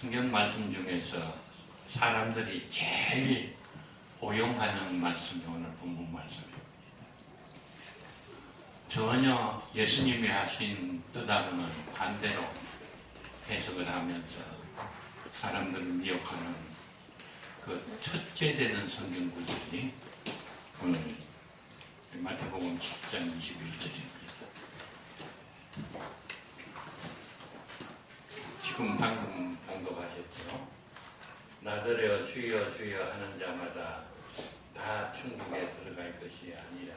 성경 말씀 중에서 사람들이 제일 오용하는 말씀이 오늘 본문 말씀입니다. 전혀 예수님이 하신 뜻하고는 반대로 해석을 하면서 사람들을 미혹하는 그 첫째 되는 성경 구절이 오늘 마태복음 10장 21절입니다. 지금 방금 봉독하셨죠? 나더러 주여 주여 하는 자마다 다 천국에 들어갈 것이 아니라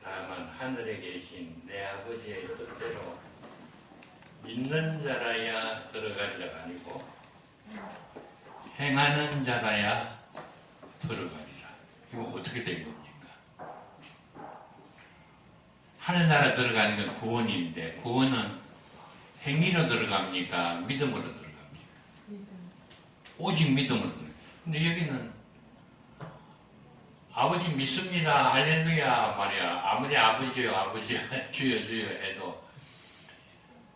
다만 하늘에 계신 내 아버지의 뜻대로 믿는 자라야 들어가리라가 아니고 행하는 자라야 들어가리라. 이거 어떻게 된 겁니까? 하늘나라 들어가는 건 구원인데 구원은 행위로 들어갑니까? 믿음으로 들어갑니까? 오직 믿음으로 들어갑니다. 근데 여기는 아버지 믿습니다. 할렐루야 말이야. 아무리 아버지요 아버지요 주여 주여 해도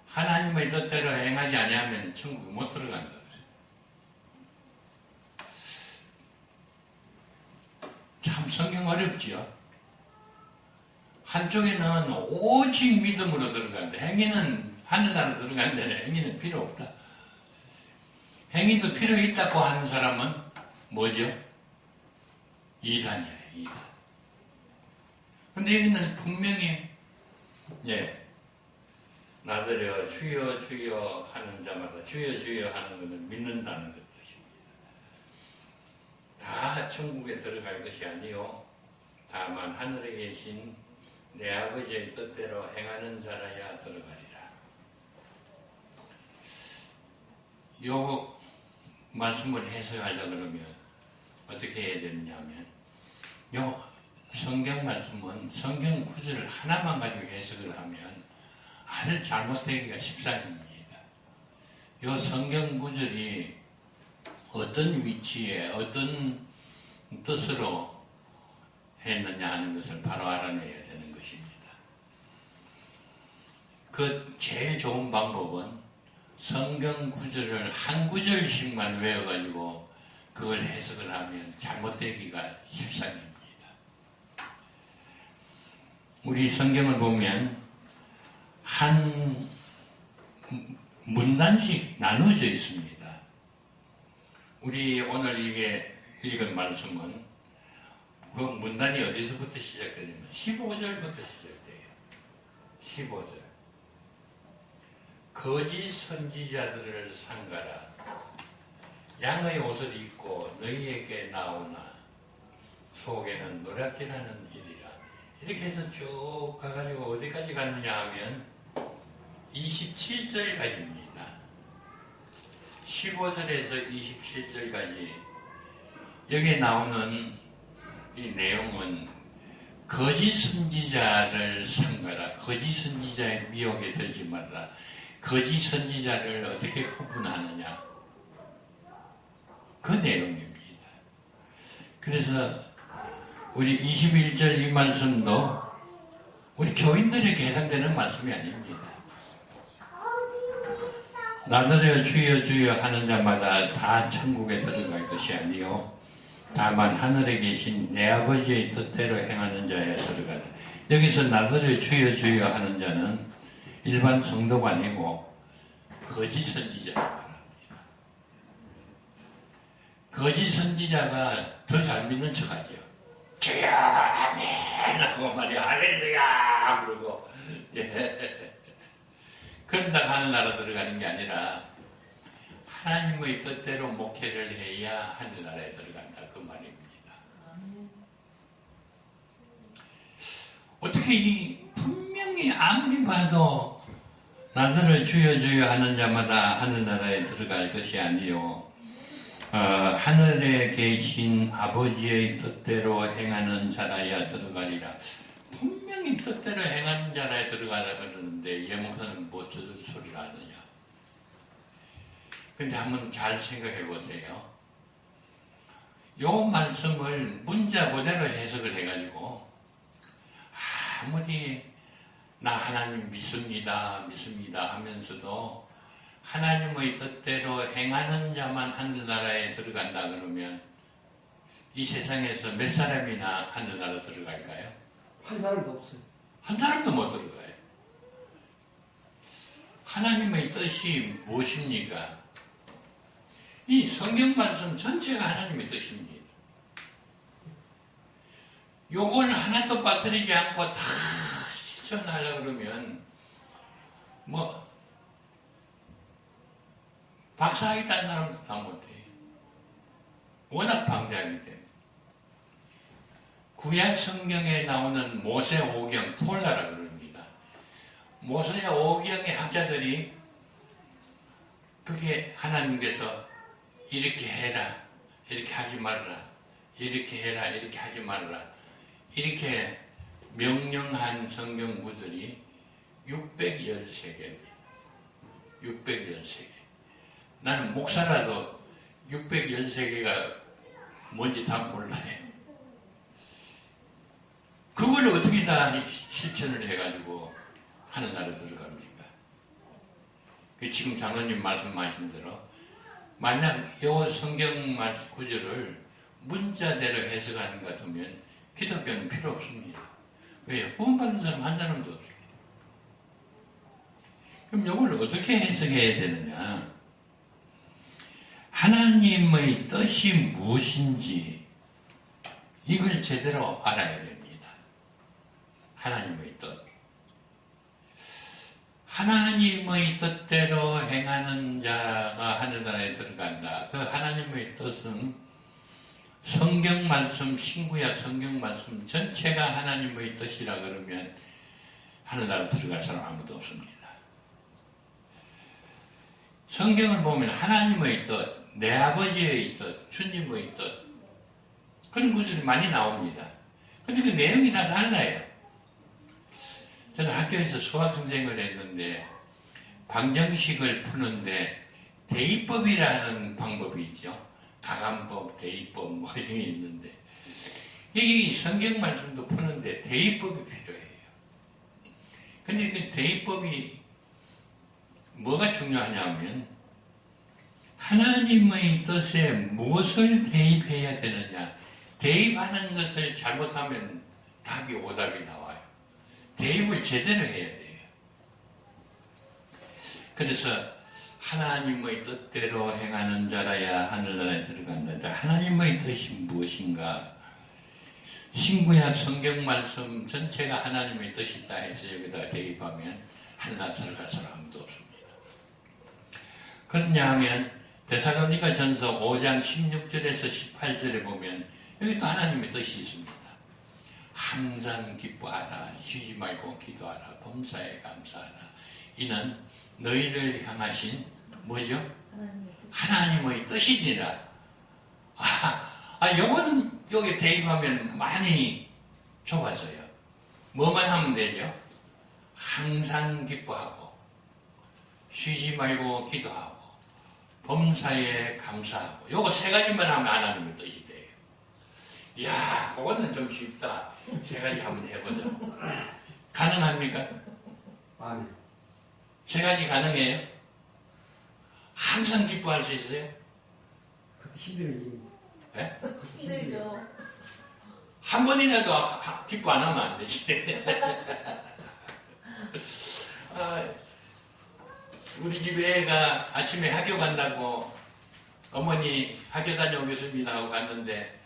하나님의 뜻대로 행하지 아니하면 천국에 못 들어간다. 참 성경 어렵지요. 한쪽에는 오직 믿음으로 들어간다. 행위는 하늘나라 들어간다네. 행위는 필요 없다. 행위도 필요 있다고 하는 사람은 뭐죠? 이단이에요. 이단. 근데 여기는 분명히 나더러 주여 주여 하는 자마다 주여 주여 하는 것은 믿는다는 뜻입니다. 다 천국에 들어갈 것이 아니요 다만 하늘에 계신 내 아버지의 뜻대로 행하는 자라야 들어가리라. 요 말씀을 해석하려고 그러면 어떻게 해야 되느냐면 요 성경 말씀은 성경 구절을 하나만 가지고 해석을 하면 아주 잘못되기가 십상입니다. 요 성경 구절이 어떤 위치에 어떤 뜻으로 했느냐 하는 것을 바로 알아내야 되는 것입니다. 그 제일 좋은 방법은 성경 구절을 한 구절씩만 외워가지고 그걸 해석을 하면 잘못되기가 십상입니다. 우리 성경을 보면 한 문단씩 나누어져 있습니다. 우리 오늘 이게 읽은 말씀은 그 문단이 어디서부터 시작되냐면 15절부터 시작돼요. 15절. 거짓 선지자들을 삼가라. 양의 옷을 입고 너희에게 나오나 속에는 노략질하는 일이라. 이렇게 해서 쭉 가가지고 어디까지 갔느냐 하면 27절까지입니다. 15절에서 27절까지 여기에 나오는 이 내용은 거짓 선지자를 삼가라. 거짓 선지자의 미혹에 들지 말라. 거짓 선지자를 어떻게 구분하느냐. 그 내용입니다. 그래서 우리 21절 이 말씀도 우리 교인들에게 해당되는 말씀이 아닙니다. 나더러 주여 주여 하는 자마다 다 천국에 들어갈 것이 아니요 다만 하늘에 계신 내 아버지의 뜻대로 행하는 자에 들어가다. 여기서 나더러 주여 주여 하는 자는 일반 성도가 아니고 거짓 선지자를 말합니다. 거짓 선지자가 더 잘 믿는 척하죠. 주여 아멘 하고 말이야 할렐루야 그러고 그런다고 하늘나라 들어가는 게 아니라 하나님의 뜻대로 목회를 해야 하늘나라에 들어간다 그 말입니다. 어떻게 이 분명히 아무리 봐도 나더러 주여 주여 하는 자마다 하늘나라에 들어갈 것이 아니요 하늘에 계신 아버지의 뜻대로 행하는 자라야 들어가리라. 분명히 뜻대로 행하는 자라야 들어가라 그러는데 예 목사는 뭐 저 소리를 하느냐. 근데 한번 잘 생각해 보세요. 요 말씀을 문자 그대로 해석을 해가지고 아무리 나 하나님 믿습니다 하면서도 하나님의 뜻대로 행하는 자만 하늘나라에 들어간다 그러면 이 세상에서 몇 사람이나 하늘나라 들어갈까요? 한 사람도 없어요. 한 사람도 못 들어가요. 하나님의 뜻이 무엇입니까? 이 성경 말씀 전체가 하나님의 뜻입니다. 요걸 하나도 빠뜨리지 않고 다 실천하려고 그러면 뭐 박사하겠다는 사람도 다 못해요. 워낙 방대하기 때문에. 구약 성경에 나오는 모세오경 톨라라 그럽니다. 모세오경의 학자들이 그게 하나님께서 이렇게 해라, 이렇게 하지 말라, 이렇게 해라, 이렇게 하지 말라, 이렇게 명령한 성경구들이 613개입니다. 613개. 나는 목사라도 613개가 뭔지 다 몰라요. 그걸 어떻게 다 실천을 해가지고 하늘나라에 들어갑니까? 지금 장로님 말씀하신 대로 만약 이 성경 말씀 구절을 문자대로 해석하는 것 같으면 기독교는 필요 없습니다. 왜요? 구원받는 사람 한 사람도 없어요. 그럼 이걸 어떻게 해석해야 되느냐? 하나님의 뜻이 무엇인지 이걸 제대로 알아야 됩니다. 하나님의 뜻. 하나님의 뜻대로 행하는 자가 하늘나라에 들어간다. 그 하나님의 뜻은 성경 말씀, 신구약 성경 말씀 전체가 하나님의 뜻이라 그러면 하늘나라 들어갈 사람 아무도 없습니다. 성경을 보면 하나님의 뜻, 내 아버지의 뜻, 주님의 뜻 그런 구절이 많이 나옵니다. 근데 그 내용이 다 달라요. 저는 학교에서 수학선생을 했는데 방정식을 푸는데 대입법이라는 방법이 있죠. 가감법, 대입법 뭐 이런 게 있는데 여기 성경 말씀도 푸는데 대입법이 필요해요. 근데 그 대입법이 뭐가 중요하냐면 하나님의 뜻에 무엇을 대입해야 되느냐. 대입하는 것을 잘못하면 답이 오답이 나와요. 대입을 제대로 해야 돼요. 그래서 하나님의 뜻대로 행하는 자라야 하늘나라에 들어간다. 하나님의 뜻이 무엇인가? 신구약 성경 말씀 전체가 하나님의 뜻이다 해서 여기다 대입하면 하늘나라 들어갈 사람 아무도 없습니다. 그러냐 하면 데살로니가 전서 5장 16절에서 18절에 보면 여기 또 하나님의 뜻이 있습니다. 항상 기뻐하라, 쉬지 말고 기도하라, 범사에 감사하라. 이는 너희를 향하신 뭐죠? 하나님의 뜻이니라. 요거는 여기 대입하면 많이 좁아져요. 뭐만 하면 되죠? 항상 기뻐하고, 쉬지 말고 기도하고, 범사에 감사하고. 요거 세 가지만 하면 하나님의 뜻이 돼요. 이야, 그거는 좀 쉽다. 세 가지 한번 해보자. 가능합니까? 아니. 세 가지 가능해요? 항상 기뻐할 수 있어요? 힘들지. 네? 힘들죠. 한 번이라도 기뻐 안 하면 안 되지. 우리 집 애가 아침에 학교 간다고 어머니 학교 다녀오겠습니다 하고 갔는데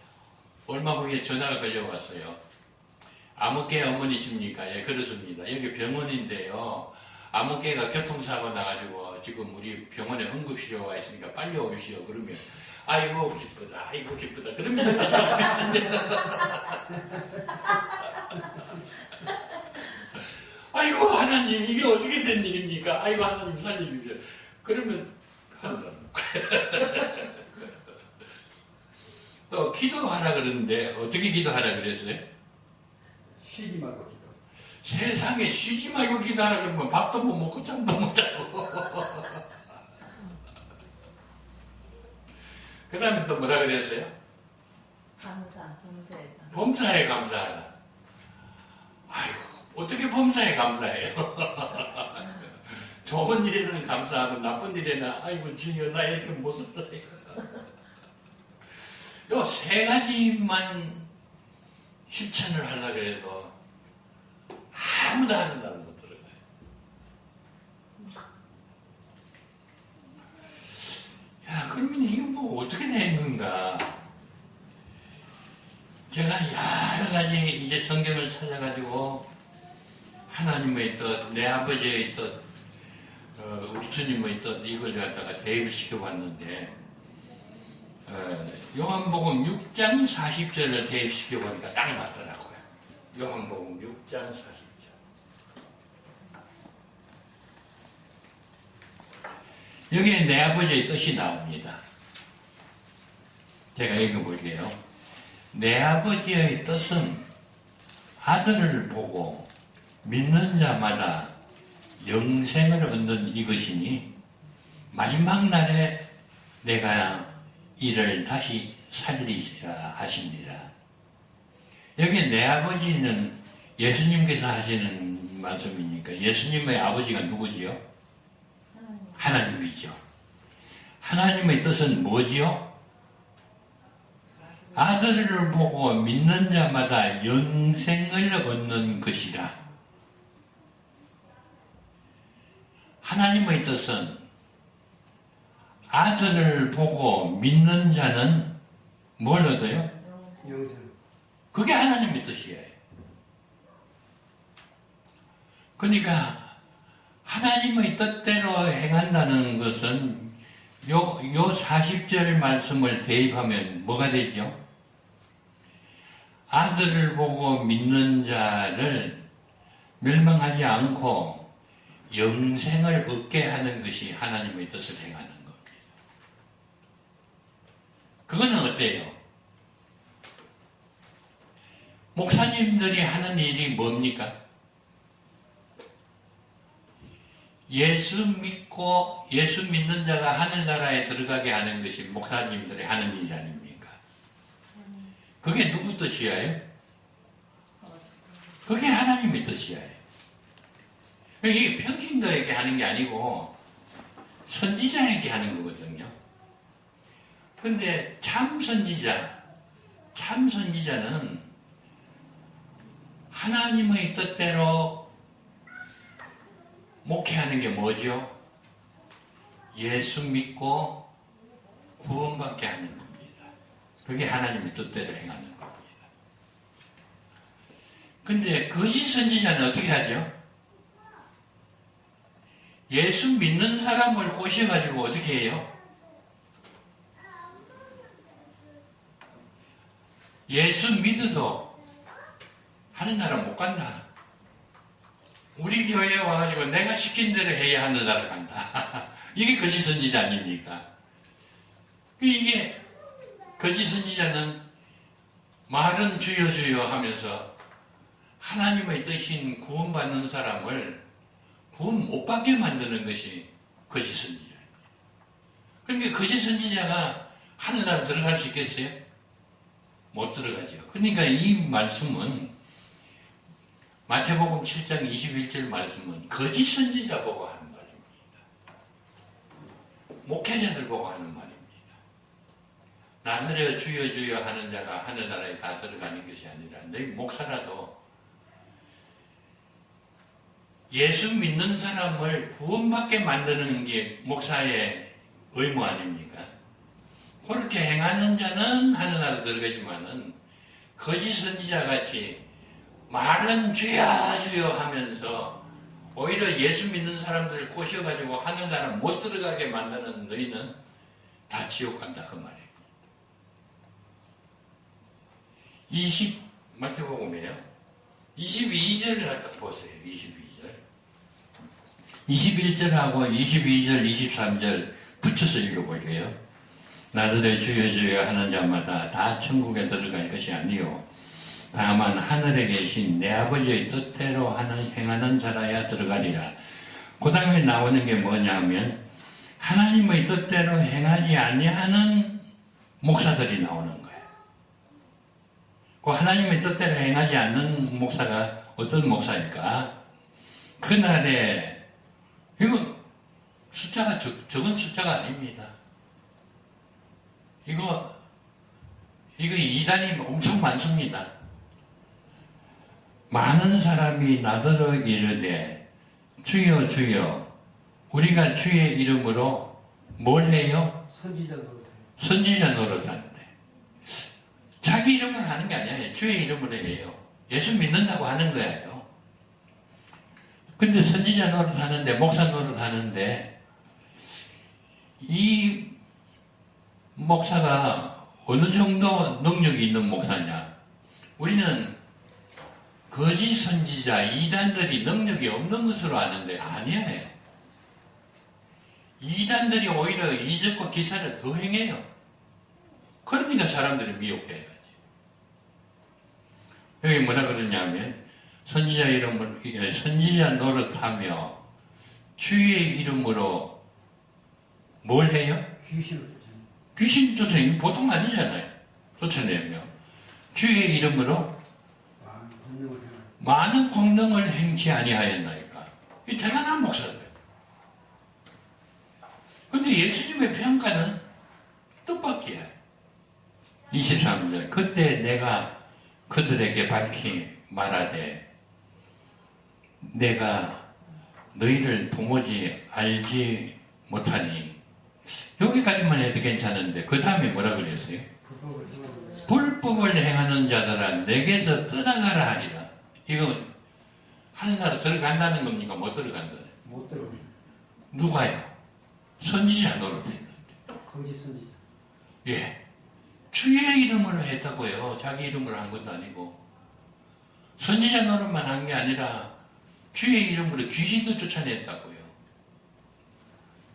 얼마 후에 전화가 걸려왔어요. 아무개 어머니십니까? 예, 그렇습니다. 여기 병원인데요. 아무개가 교통사고 나가지고 지금 우리 병원에 응급실에 와 있으니까 빨리 오시오. 그러면 아이고 기쁘다, 아이고 기쁘다. 그러면서 가자고 했어요. 아이고 하나님 이게 어떻게 된 일입니까? 아이고 하나님 살려주세요. 그러면 한다. 또 기도하라 그러는데 어떻게 기도하라 그랬어요? 쉬지 말고 기도. 세상에 쉬지 말고 기도하라 그러면 밥도 못 먹고 잠도 못 자고. 그 다음에 또 뭐라 그랬어요? 범사에 범사에 감사하라. 아이고 어떻게 범사에 감사해요? 좋은 일에는 감사하고 나쁜 일에는 아이고 주여 나 이렇게 못 살아요. 요 세 가지만 실천을 하려고 해도 아무도 하는 날은 못 들어가요. 야, 그러면 이거 뭐 어떻게 된 건가? 제가 여러 가지 이제 성경을 찾아가지고 하나님의 뜻, 내 아버지의 뜻, 우리 주님의 뜻 이걸 갖다가 대입을 시켜봤는데 요한복음 6장 40절을 대입시켜보니까 딱 맞더라고요. 요한복음 6장 40절. 여기에 내 아버지의 뜻이 나옵니다. 제가 읽어볼게요. 내 아버지의 뜻은 아들을 보고 믿는 자마다 영생을 얻는 이것이니 마지막 날에 내가 이를 다시 살리시라 하십니다. 여기 내 아버지는 예수님께서 하시는 말씀이니까 예수님의 아버지가 누구지요? 하나님이죠. 하나님의 뜻은 뭐지요? 아들을 보고 믿는 자마다 영생을 얻는 것이라. 하나님의 뜻은 아들을 보고 믿는 자는 뭘 얻어요? 영생. 그게 하나님의 뜻이에요. 그러니까 하나님의 뜻대로 행한다는 것은 요 40절 말씀을 대입하면 뭐가 되죠? 아들을 보고 믿는 자를 멸망하지 않고 영생을 얻게 하는 것이 하나님의 뜻을 행하는 겁니다. 그거는 어때요? 목사님들이 하는 일이 뭡니까? 예수 믿는 자가 하늘나라에 들어가게 하는 것이 목사님들이 하는 일 아닙니까? 그게 누구 뜻이에요? 그게 하나님의 뜻이에요. 이게 평신도에게 하는 게 아니고 선지자에게 하는 거거든요. 근데 참 선지자는 하나님의 뜻대로 목회하는 게 뭐죠? 예수 믿고 구원받게 하는 겁니다. 그게 하나님의 뜻대로 행하는 겁니다. 근데 거짓 선지자는 어떻게 하죠? 예수 믿는 사람을 꼬셔가지고 어떻게 해요? 예수 믿어도 하늘나라 못 간다. 우리 교회에 와가지고 내가 시킨 대로 해야 하늘나라 간다. 이게 거짓 선지자 아닙니까? 이게 거짓 선지자는 말은 주여 주여 하면서 하나님의 뜻인 구원받는 사람을 구원 못 받게 만드는 것이 거짓 선지자입니다. 그러니까 거짓 선지자가 하늘나라 들어갈 수 있겠어요? 못 들어가죠. 그러니까 이 말씀은 마태복음 7장 21절 말씀은 거짓 선지자 보고 하는 말입니다. 목회자들 보고 하는 말입니다. 나더러 주여 주여 하는 자가 하늘나라에 다 들어가는 것이 아니라 너희 목사라도 예수 믿는 사람을 구원받게 만드는 게 목사의 의무 아닙니까? 그렇게 행하는 자는 하늘나라 들어가지만은 거짓 선지자같이 말은 주여 주여 하면서 오히려 예수 믿는 사람들을 꼬셔가지고 하늘나라 못 들어가게 만드는 너희는 다 지옥 간다 그 말이에요. 마태복음이에요. 22절을 갖다 보세요. 22절. 21절하고 22절, 23절 붙여서 읽어볼게요. 나더러 주여 주여 하는 자마다 다 천국에 들어갈 것이 아니요 다만 하늘에 계신 내 아버지의 뜻대로 행하는 자라야 들어가리라. 그 다음에 나오는 게 뭐냐면 하나님의 뜻대로 행하지 아니하는 목사들이 나오는 거예요. 그 하나님의 뜻대로 행하지 않는 목사가 어떤 목사일까? 그날에 이거 숫자가 적은 숫자가 아닙니다. 이거 이단이 엄청 많습니다. 많은 사람이 나더러 이르되 주여 주여 우리가 주의 이름으로 뭘 해요? 선지자 노릇. 선지자 노릇하는데 자기 이름으로 하는 게 아니에요. 주의 이름으로 해요. 예수 믿는다고 하는 거예요. 근데 선지자 노릇하는데 목사 노릇하는데 이 목사가 어느 정도 능력이 있는 목사냐? 우리는 거짓 선지자, 이단들이 능력이 없는 것으로 아는데 아니에요. 이단들이 오히려 이적과 기사를 더 행해요. 그러니까 사람들이 미혹해야지. 여기 뭐라 그러냐면 선지자 이름으로 선지자 노릇하며 주의 이름으로 뭘 해요? 귀신을 쫓아내요. 귀신 쫓아내는 보통 아니잖아요. 쫓아내며 주의 이름으로 권능을 행하여. 많은 권능을 행치 아니하였나이까. 이 대단한 목사들. 근데 예수님의 평가는 뜻밖이야. 23절 그때 내가 그들에게 밝히 말하되 내가 너희를 도무지 알지 못하니 여기까지만 해도 괜찮은데 그 다음에 뭐라 그랬어요? 불법을 행하여. 불법을 행하는 자들아 내게서 떠나가라 하리라. 이건 하늘나라 들어간다는 겁니까? 못 들어간다. 못 들어오네. 누가요? 선지자 노릇했는데. 거짓 선지자. 예. 주의 이름으로 했다고요. 자기 이름으로 한 것도 아니고. 선지자 노릇만 한 게 아니라 주의 이름으로 귀신도 쫓아냈다고요.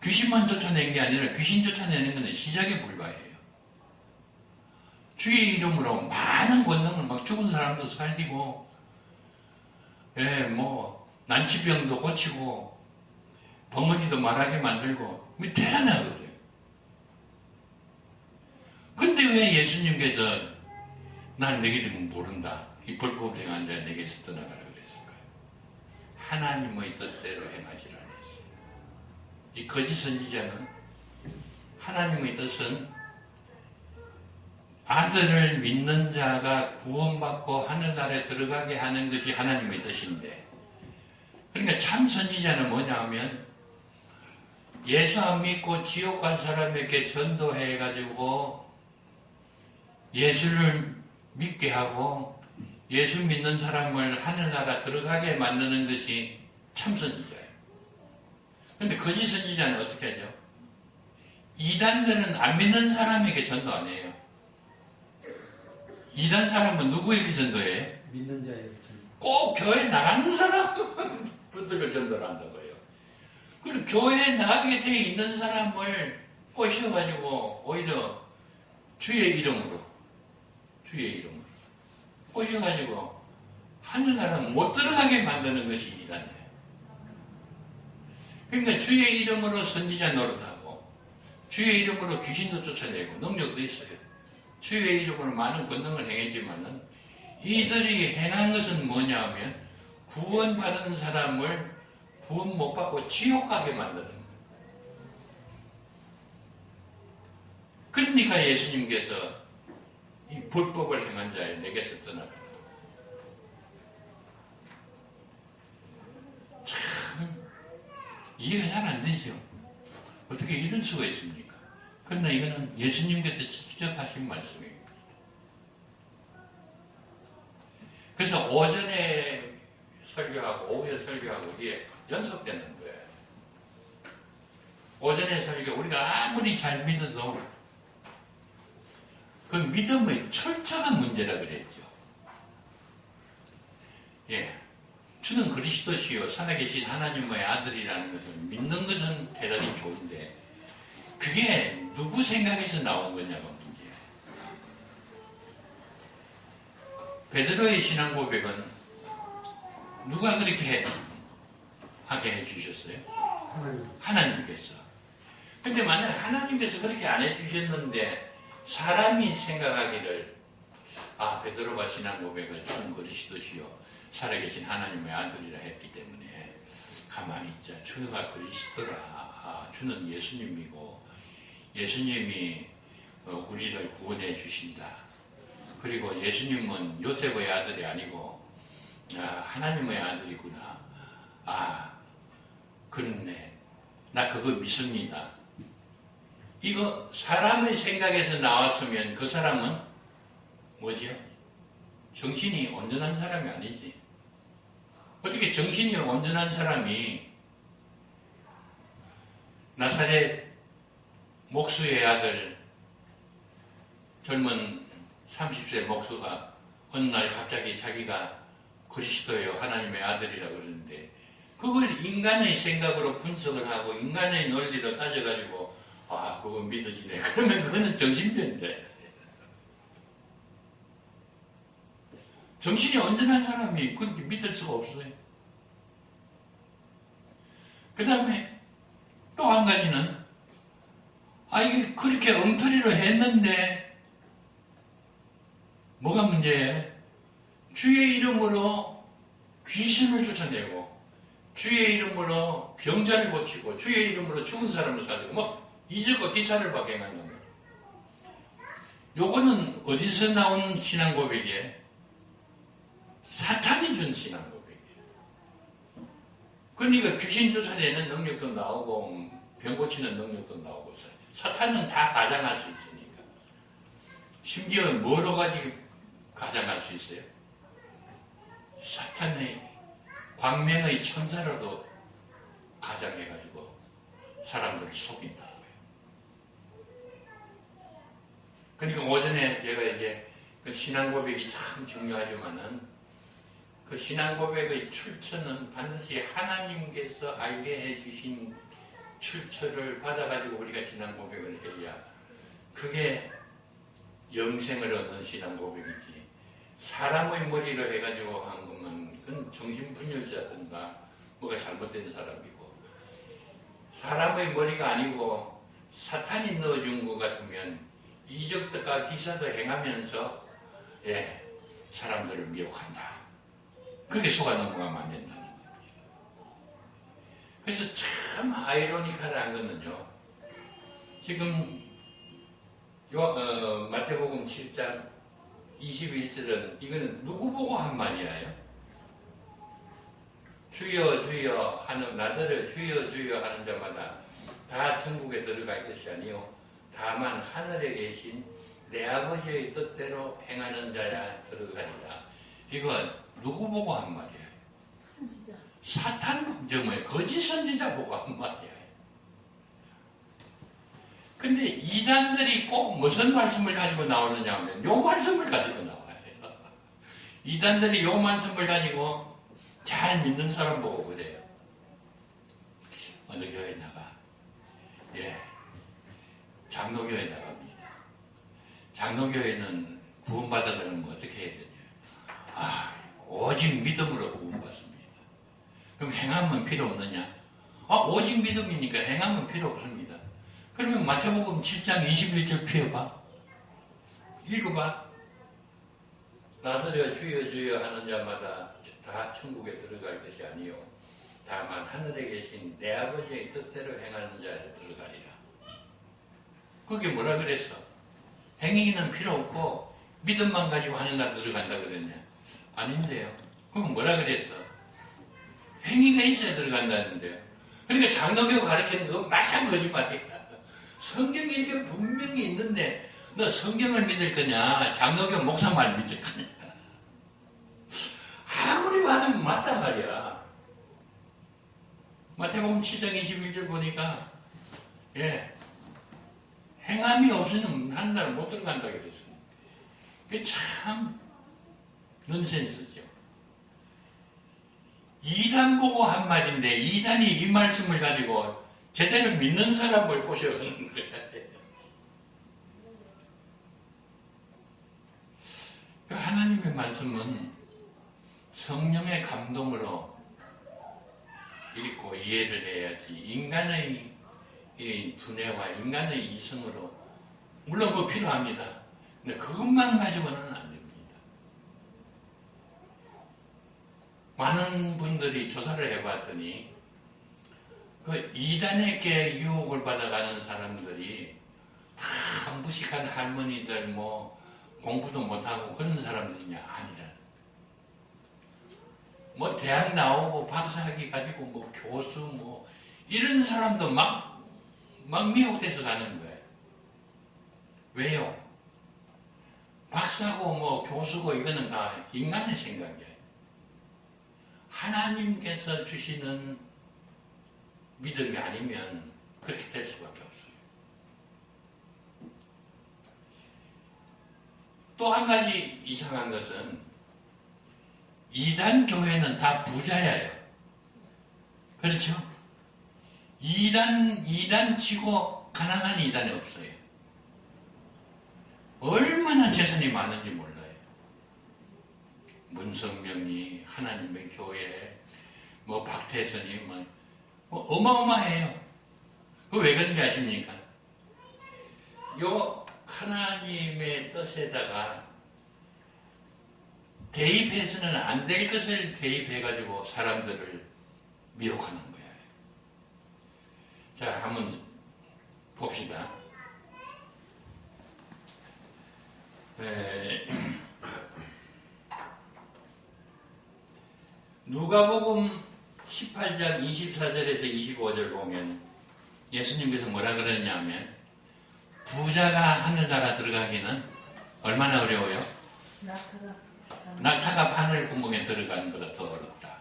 귀신만 쫓아낸 게 아니라 귀신 쫓아내는 것은 시작에 불과해요. 주의 이름으로 많은 권능을 막 죽은 사람도 살리고 예, 난치병도 고치고 벙어리도 말하게 만들고 대단하거든요. 근데 왜 예수님께서 난 너희 이름은 모른다. 이 불법 행한 자 내게서 떠나가라 그랬을까요? 하나님의 뜻대로 행하지 않았어요. 이 거짓 선지자는 하나님의 뜻은 아들을 믿는 자가 구원받고 하늘나라에 들어가게 하는 것이 하나님의 뜻인데, 그러니까 참 선지자는 뭐냐 하면 예수 안 믿고 지옥 간 사람에게 전도해 가지고 예수를 믿게 하고 예수 믿는 사람을 하늘나라 들어가게 만드는 것이 참 선지자예요. 그런데 거짓 선지자는 어떻게 하죠? 이단들은 안 믿는 사람에게 전도 안 해요. 이단 사람은 누구에게 전도해요? 믿는 자에게 전도. 꼭 교회 나가는 사람 붙들고 전도를 한다고요. 그리고 교회에 나가게 되어 있는 사람을 꼬셔가지고 오히려 주의 이름으로 꼬셔가지고 하늘나라 못 들어가게 만드는 것이 이단이에요. 그러니까 주의 이름으로 선지자 노릇하고 주의 이름으로 귀신도 쫓아내고 능력도 있어요. 주의 이름으로 많은 권능을 행했지만은 이들이 행한 것은 뭐냐 하면 구원받은 사람을 구원 못 받고 지옥 가게 만드는 거예요. 그러니까 예수님께서 이 불법을 행한 자에 내게서 떠나가라. 참 이해가 잘 안 되죠. 어떻게 이럴 수가 있습니까? 그러나 이거는 예수님께서 직접 하신 말씀입니다. 그래서 오전에 설교하고 오후에 설교하고 이게 연속되는 거예요. 오전에 설교 우리가 아무리 잘 믿어도 그 믿음의 출처가 문제라 그랬죠. 예, 주는 그리스도시요 살아계신 하나님의 아들이라는 것을 믿는 것은 대단히 좋은데 그게 누구 생각에서 나온 거냐가 문제예요. 베드로의 신앙 고백은 누가 그렇게 하게 해주셨어요? 하나님께서. 근데 만약 하나님께서 그렇게 안 해주셨는데 사람이 생각하기를 베드로가 신앙 고백을 주는 그리스도시요 살아계신 하나님의 아들이라 했기 때문에 가만히 있자 주가 그리스도라 주는 예수님이고 예수님이 우리를 구원해 주신다. 그리고 예수님은 요셉의 아들이 아니고 하나님의 아들이구나. 그렇네. 나 그거 믿습니다. 이거 사람의 생각에서 나왔으면 그 사람은 뭐지요? 정신이 온전한 사람이 아니지. 어떻게 정신이 온전한 사람이 나사렛 목수의 아들 젊은 30세 목수가 어느 날 갑자기 자기가 그리스도예요, 하나님의 아들이라 그러는데 그걸 인간의 생각으로 분석을 하고 인간의 논리로 따져가지고 그거 믿어지네. 그러면 그거는 정신병인데. 정신이 온전한 사람이 그렇게 믿을 수가 없어요. 그 다음에 또 한 가지는 이게 그렇게 엉터리로 했는데 뭐가 문제예요? 주의 이름으로 귀신을 쫓아내고 주의 이름으로 병자를 고치고 주의 이름으로 죽은 사람을 살리고 이적과 기사를 박행한단 말이에요. 요거는 어디서 나온 신앙 고백이에요? 사탄이 준 신앙 고백이에요. 그러니까 귀신 쫓아내는 능력도 나오고 병 고치는 능력도 나오고 사탄은 다 가장할 수 있으니까. 심지어 뭐로 가지고 가장할 수 있어요? 사탄의 광명의 천사로도 가장해가지고 사람들을 속인다는 거예요. 그러니까 오전에 제가 이제 그 신앙 고백이 참 중요하지만은 그 신앙 고백의 출처는 반드시 하나님께서 알게 해주신 출처를 받아가지고 우리가 신앙 고백을 해야 그게 영생을 얻는 신앙 고백이지. 사람의 머리로 해가지고 한 거면 그건 정신분열자든가 뭐가 잘못된 사람이고, 사람의 머리가 아니고 사탄이 넣어준 것 같으면 이적과 기사도 행하면서 사람들을 미혹한다. 그게 속아 넘어가면 안 된다는 겁니다. 그래서 참 아이러니컬한 거는요, 지금 마태복음 7장 21절은 이거는 누구 보고 한 말이에요? 주여 주여 하는 나더러 주여 주여 하는 자마다 다 천국에 들어갈 것이 아니요 다만 하늘에 계신 내 아버지의 뜻대로 행하는 자야 들어가리라. 이거 누구 보고 한 말이에요? 선지자. 사탄, 거짓 선지자 보고 한 말이에요. 근데 이단들이 꼭 무슨 말씀을 가지고 나오느냐 하면 요 말씀을 가지고 나와요. 이단들이 요 말씀을 가지고 잘 믿는 사람 보고 그래요. 어느 교회 나가? 장로교회 나갑니다. 장로교회는 구원받으려면 어떻게 해야 되냐? 오직 믿음으로 구원받습니다. 그럼 행함은 필요 없느냐? 오직 믿음이니까 행함은 필요 없습니다. 그러면 마태복음 7장 21절 펴봐. 읽어봐. 나더러 주여 주여 하는 자마다 다 천국에 들어갈 것이 아니요 다만 하늘에 계신 내 아버지의 뜻대로 행하는 자에 들어가리라. 그게 뭐라 그랬어? 행위는 필요 없고 믿음만 가지고 하늘나라 들어간다 그랬냐? 아닌데요. 그럼 뭐라 그랬어? 행위가 있어야 들어간다는데요. 그러니까 장로교 가르치는 거 마찬 거짓말이야. 성경이 이렇게 분명히 있는데 너 성경을 믿을 거냐? 장로교 목사 말 믿을 거냐? 아무리 봐도 맞단 말이야. 마태복음 7장 21절 보니까 행함이 없으면 한 나라 못 들어간다 그랬어요. 그게 참 넌센스죠. 이단 보고 한 말인데 이단이 이 말씀을 가지고 제대로 믿는 사람을 꼬셔오는 거야. 하나님의 말씀은 성령의 감동으로 읽고 이해를 해야지 인간의 이 두뇌와 인간의 이성으로 물론 그거 필요합니다. 근데 그것만 가지고는 안 됩니다. 많은 분들이 조사를 해봤더니 그 이단에게 유혹을 받아가는 사람들이 다 무식한 할머니들 뭐 공부도 못하고 그런 사람들이냐? 아니라 뭐 대학 나오고 박사학위 가지고 뭐 교수 뭐 이런 사람도 막 미혹돼서 가는 거예요. 왜요? 박사고 뭐 교수고 이거는 다 인간의 생각이에요. 하나님께서 주시는 믿음이 아니면 그렇게 될 수밖에 없어요. 또 한 가지 이상한 것은 이단 교회는 다 부자예요. 그렇죠? 이단 치고 가난한 이단이 없어요. 얼마나 재산이 많은지 몰라요. 문성명이 하나님의 교회, 뭐 박태선이 뭐 어마어마해요. 그 왜 그런지 아십니까? 요 하나님의 뜻에다가 대입해서는 안 될 것을 대입해가지고 사람들을 미혹하는 거예요. 자, 한번 봅시다. 누가복음 18장 24절에서 25절 보면 예수님께서 뭐라 그러냐면 부자가 하늘나라 들어가기는 얼마나 어려워요? 낙타가 바늘 구멍에 들어가는 것보다 더 어렵다.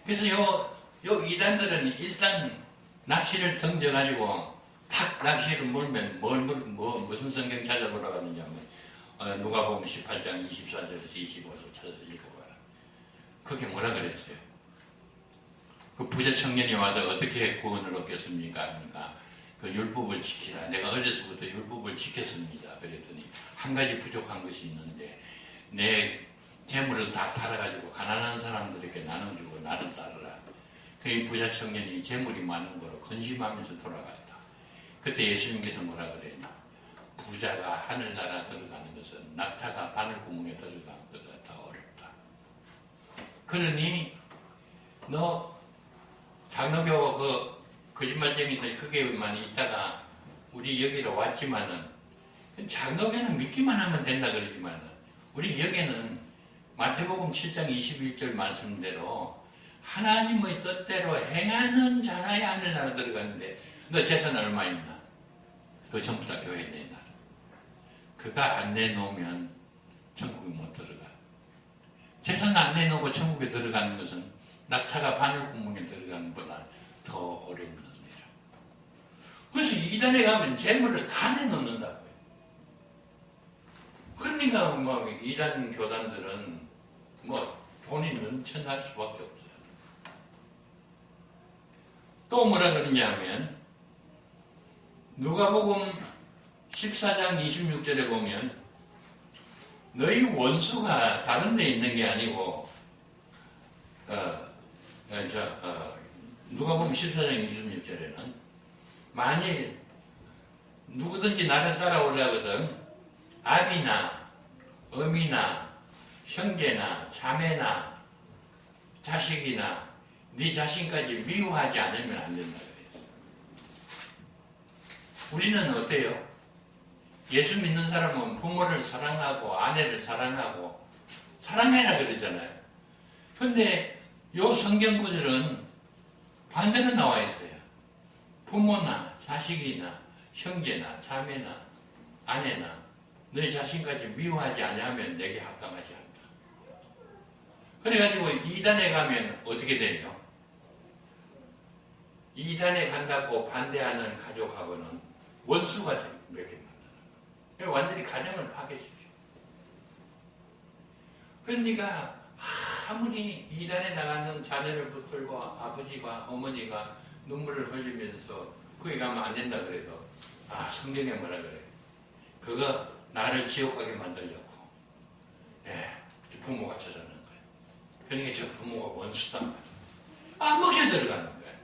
그래서 요 이단들은 일단 낚시를 던져가지고 탁 낚시를 물면 무슨 성경 찾아보라고 하느냐면 누가복음 18장 24절에서 25절 찾아서 읽어봐라. 그게 뭐라 그랬어요? 그 부자 청년이 와서 어떻게 구원을 얻겠습니까? 그러니까 그 율법을 지키라. 내가 어려서부터 율법을 지켰습니다. 그랬더니 한 가지 부족한 것이 있는데 내 재물을 다 팔아가지고 가난한 사람들에게 나눠주고 나를 따르라. 그 부자 청년이 재물이 많은 거로 근심하면서 돌아갔다. 그때 예수님께서 뭐라 그랬냐? 부자가 하늘나라 들어가는 것은 낙타가 바늘구멍에 들어가는 것보다 더 어렵다. 그러니 너 장로교 그 거짓말쟁이들 그게만 있다가 우리 여기로 왔지만은 장로교는 믿기만 하면 된다 그러지만은 우리 여기는 마태복음 7장 21절 말씀대로 하나님의 뜻대로 행하는 자라야 하늘나라 들어가는데 너 재산 얼마 있나? 그거 전부 다 교회에 내놔. 그가 안 내놓으면 천국에 못 들어가. 재산 안 내놓고 천국에 들어가는 것은 낙타가 바늘구멍에 들어가는 것보다 더 어려운 겁니다. 그래서 이단에 가면 재물을 다 내놓는다고요. 그러니까 뭐 이단 교단들은 뭐 돈이 넘쳐날 수밖에 없어요. 또 뭐라 그러냐면 누가복음 14장 26절에 보면 너희 원수가 다른 데 있는 게 아니고 누가복음 14장 26절에는 만일 누구든지 나를 따라오려거든 아비나 어미나 형제나 자매나 자식이나 네 자신까지 미워하지 않으면 안 된다 그랬어요. 우리는 어때요? 예수 믿는 사람은 부모를 사랑하고 아내를 사랑하고 사랑해라 그러잖아요. 근데 요 성경 구절은 반대로 나와 있어요. 부모나 자식이나 형제나 자매나 아내나 너희 자신까지 미워하지 않으면 내게 합당하지 않다. 그래가지고 이단에 가면 어떻게 돼요? 이단에 간다고 반대하는 가족하고는 원수가 맺게 만드는 거예요. 완전히 가정을 파괴시켜. 그러니까 아무리 이단에 나가는 자녀를 붙들고 아버지가 어머니가 눈물을 흘리면서 거기 가면 안 된다 그래도 성경에 뭐라 그래? 그거 나를 지옥 가게 만들려고 부모가 저러는 거예요. 그러니까 저 부모가 원수단 말이에요. 먹혀 들어가는 거예요.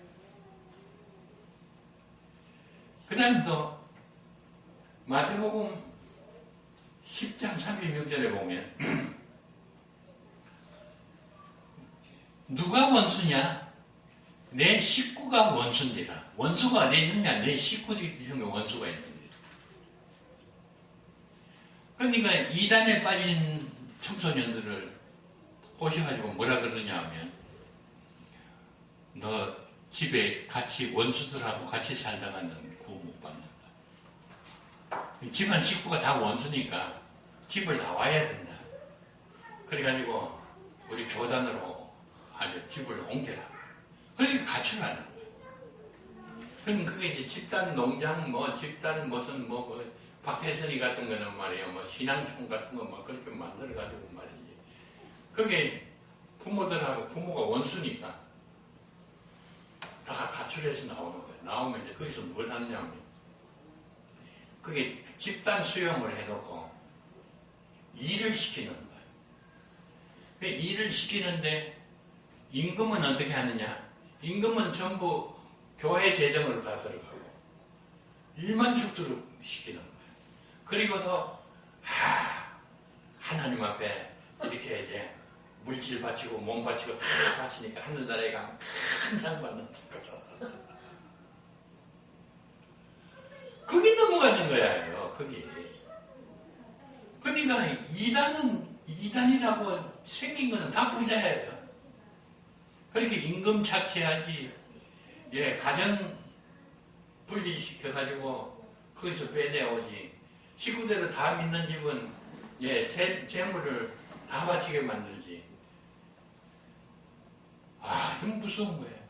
그 다음에 또 마태복음 10장 36절에 보면 누가 원수냐? 내 식구가 원수입니다. 원수가 어디 있느냐? 내 식구 중에 원수가 있습니다. 그러니까 이단에 빠진 청소년들을 꼬셔가지고 뭐라 그러냐 하면, 너 집에 같이 원수들하고 같이 살다가는 구원 못 받는다. 집안 식구가 다 원수니까 집을 나와야 된다. 그래가지고 우리 교단으로 아주 집을 옮겨라. 그러니까 가출하는 거예요. 그럼 그게 이제 집단 농장, 뭐 집단 무슨 박태선이 같은 거는 말이에요. 뭐 신앙촌 같은 거 막 그렇게 만들어가지고 말이지. 그게 부모들하고 부모가 원수니까 다 가출해서 나오는 거예요. 나오면 이제 거기서 뭘 하냐면, 그게 집단 수용을 해놓고 일을 시키는 거예요. 그 일을 시키는데 임금은 어떻게 하느냐? 임금은 전부 교회 재정으로 다 들어가고 일만 죽도록 시키는 거예요. 그리고도 하나님 앞에 이렇게 이제 물질 바치고 몸 바치고 다 바치니까 하늘나라에 가면 큰 상 받는 거예요. 거기 넘어가는 거예요. 거기. 그러니까 이단이라고 생긴 거는 다 부자예요. 그렇게 임금 착취하지, 가정 분리시켜가지고 거기서 빼내오지. 식구대로 다 믿는 집은 재물을 다 바치게 만들지. 좀 무서운 거예요.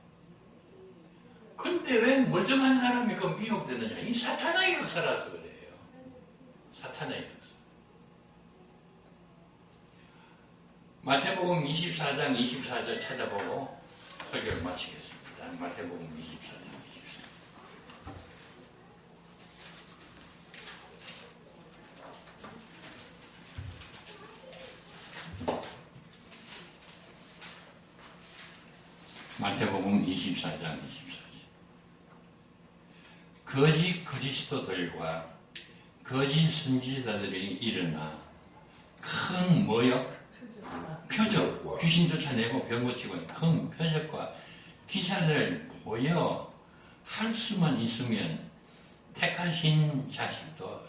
근데 왜 멀쩡한 사람이 그 미혹되느냐? 이 사탄의 역사라서 그래요. 사탄의 역사. 마태복음 24장 24절 찾아보고 설교를 마치겠습니다. 마태복음 24장 24절. 마태복음 24장 24절. 거짓 그리스도들과 거짓 선지자들이 일어나 큰 모욕, 표적, 귀신 쫓아내고 병 고치고 큰 표적과 기사를 보여 할 수만 있으면 택하신 자식도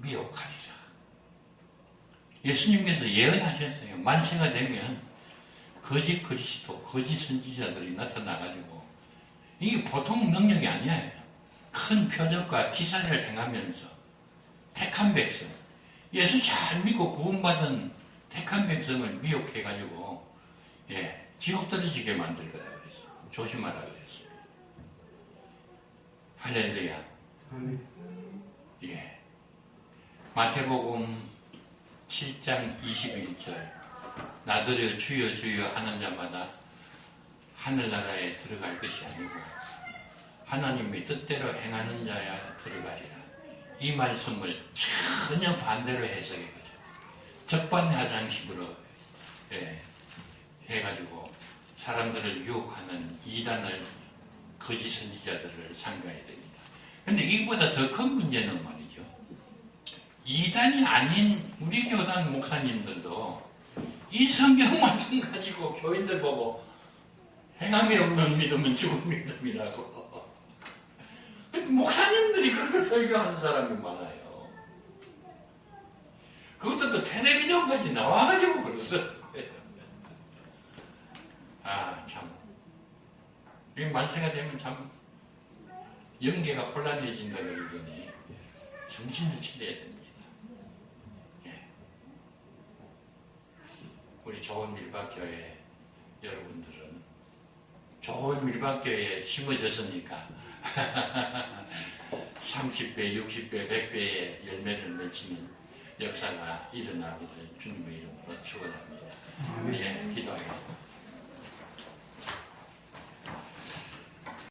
미혹하리라. 예수님께서 예언하셨어요. 만세가 되면 거짓 그리스도, 거짓 선지자들이 나타나가지고, 이게 보통 능력이 아니에요. 큰 표적과 기사를 행하면서 택한 백성, 예수 잘 믿고 구원받은 택한 백성을 미혹해가지고 지옥 떨어지게 만들 거라 그랬어요. 조심하라 그랬어요. 할렐루야. 마태복음 7장 21절. 나더러 주여 주여 하는 자마다 하늘나라에 들어갈 것이 아니고 하나님의 뜻대로 행하는 자야 들어가리라. 이 말씀을 전혀 반대로 해석해가지고 적반하장식으로 해가지고 사람들을 유혹하는 이단을, 거짓 선지자들을 상가해야 됩니다. 그런데 이보다 더 큰 문제는 말이죠. 이단이 아닌 우리 교단 목사님들도 이 성경 말씀 가지고 교인들 보고 행함이 없는 믿음은 죽은 믿음이라고. 목사님들이 그렇게 설교하는 사람이 많아요. 그것도 또 텔레비전까지 나와가지고 그러더라고요. 참. 이 말세가 되면 참 영계가 혼란해진다 그러더니 정신을 차려야 됩니다. 우리 좋은 밀밭교회 여러분들은 좋은 밀밭교회에 심어졌으니까 30배, 60배, 100배의 열매를 맺히는 역사가 일어나기를 주님의 이름으로 축원합니다. 기도하겠습니다.